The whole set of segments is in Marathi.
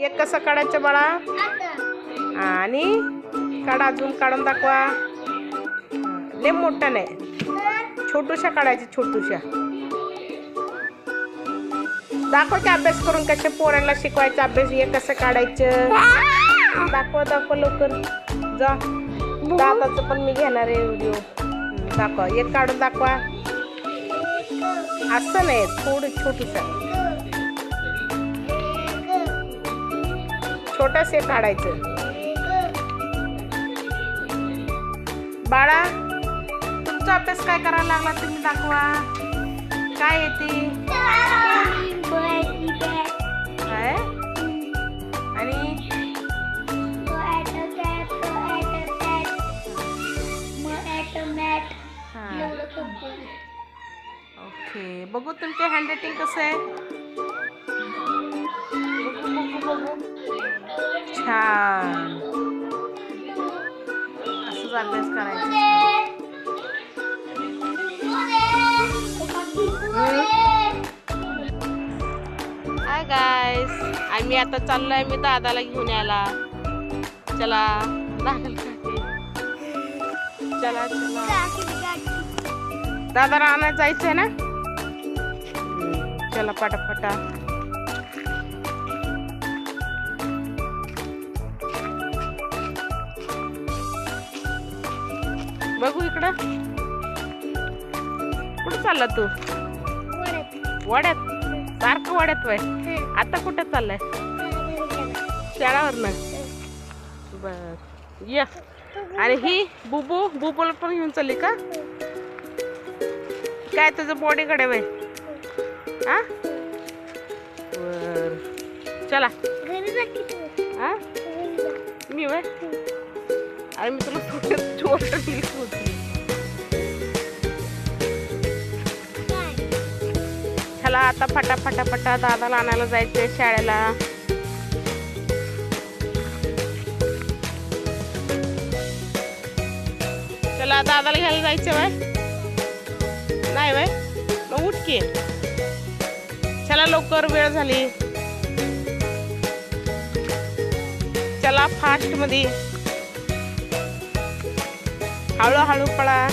एक कसं काढायचं बाळा? आणि काढा, अजून काढून दाखवा. लय मोठा नाही, छोटूशा काढायची, छोटूशा. दाखव की अभ्यास करून कसे पोरांना शिकवायचं अभ्यास, हे कसं काढायचं. दाखवा लवकर जा. दादाचं पण मी घेणार आहे व्हिडिओ. दाखवा, एक काढून दाखवा. असं नाही, थोडं छोटूसा, छोटस काढायचं. बाळा तुमचा अभ्यास काय करायला लागला तुम्ही दाखवा. काय येते काय? आणि ओके, बघू तुमचे हँडरायटिंग कसं आहे. बघू. छान, असंच अभ्यास करायचा. हाय गाईस, आम्ही आता चाललोय, मी दादाला घेऊन यायला. चला चला दादाला आणायला जायचंय ना. चला पटापटा. बघू इकडं, कुठं चालला तू? वड्यात? सारखं वड्यात वय. आता कुठं चाललाय? शाळावरनं. बर ये. आणि ही बुबूला पण घेऊन चालली का? काय तुझं बॉडीकडे वय? हा बर, चला. हा मी वय, अरे मी तुला छोट होती. चला आता फटाफटा दादाला आणायला जायचंय शाळेला. चला दादाला घ्यायला जायचं वय. नाही वय, मग उठ की. चला लवकर, वेळ झाली. चला फास्ट मध्ये, हळूहळू पळा.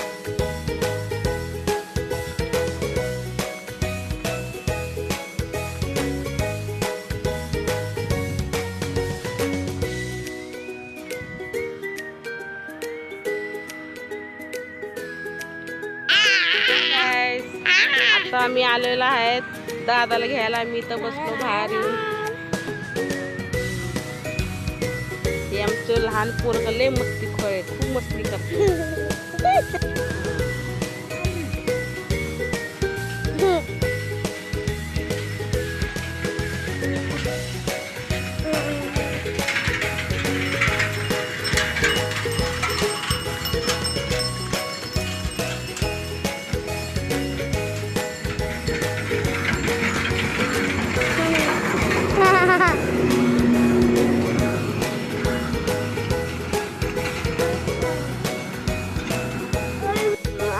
आता आम्ही आलेलो आहेत दादाला घ्यायला. मी तर बसलो बाहेर येऊन. हे आमचं लहान पोरगं लय मस्तीखोर आहे, खूप मस्ती करते.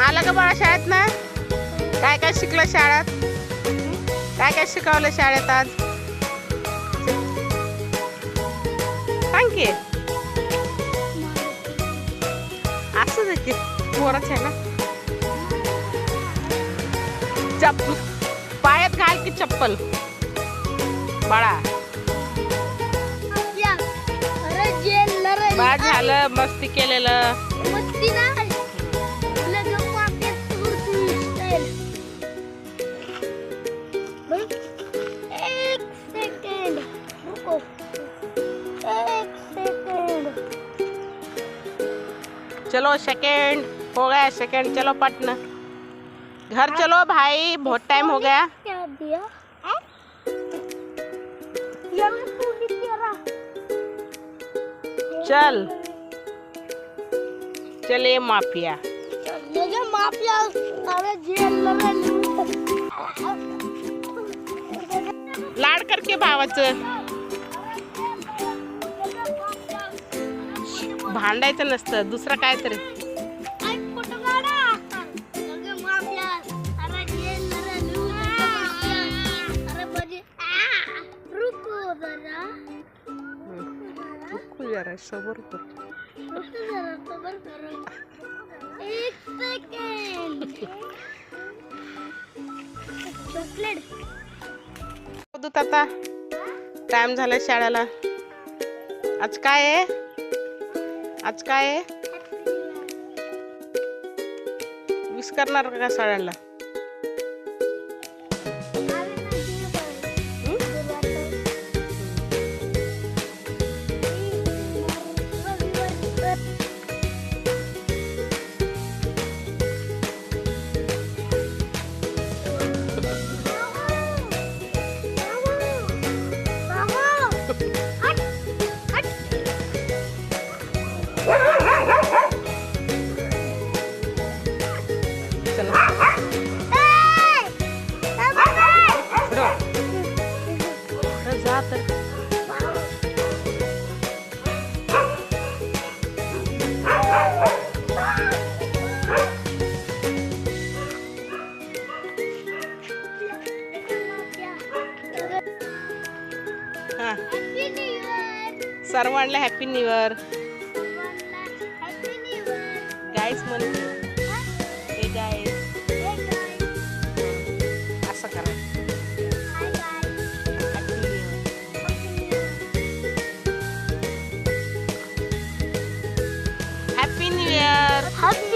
आला का बाळा शाळेत ना? काय काय शिकलं शाळेत? काय शिकवलं शाळेत आज? सांग की. असंच आहे की, पोरच आहे ना. चप्पल पायात घाल की चप्पल बाळा. बा झालं मस्ती केलेलं. चलो सेकंड हो गया, सेकंड. चलो पटना घर चलो भाई, बहुत टाइम हो गया. क्या दिया? चल चले माफिया. माफिया लाड करके भावाचं. भांडायचं नसतं, दुसरं काय तरी. इयर आहे समोर कर. एक सेकंड. चॉकलेट. दूत आता टाइम झालाय शाळेला. आज काय आहे? आज काय आहे? विश करणार का शाळेला? चला पुढं जा तर. हा सर्वांना हॅपी न्यू इयर गाईस म्हण. हे गाईस असं करा. Happy new year. Happy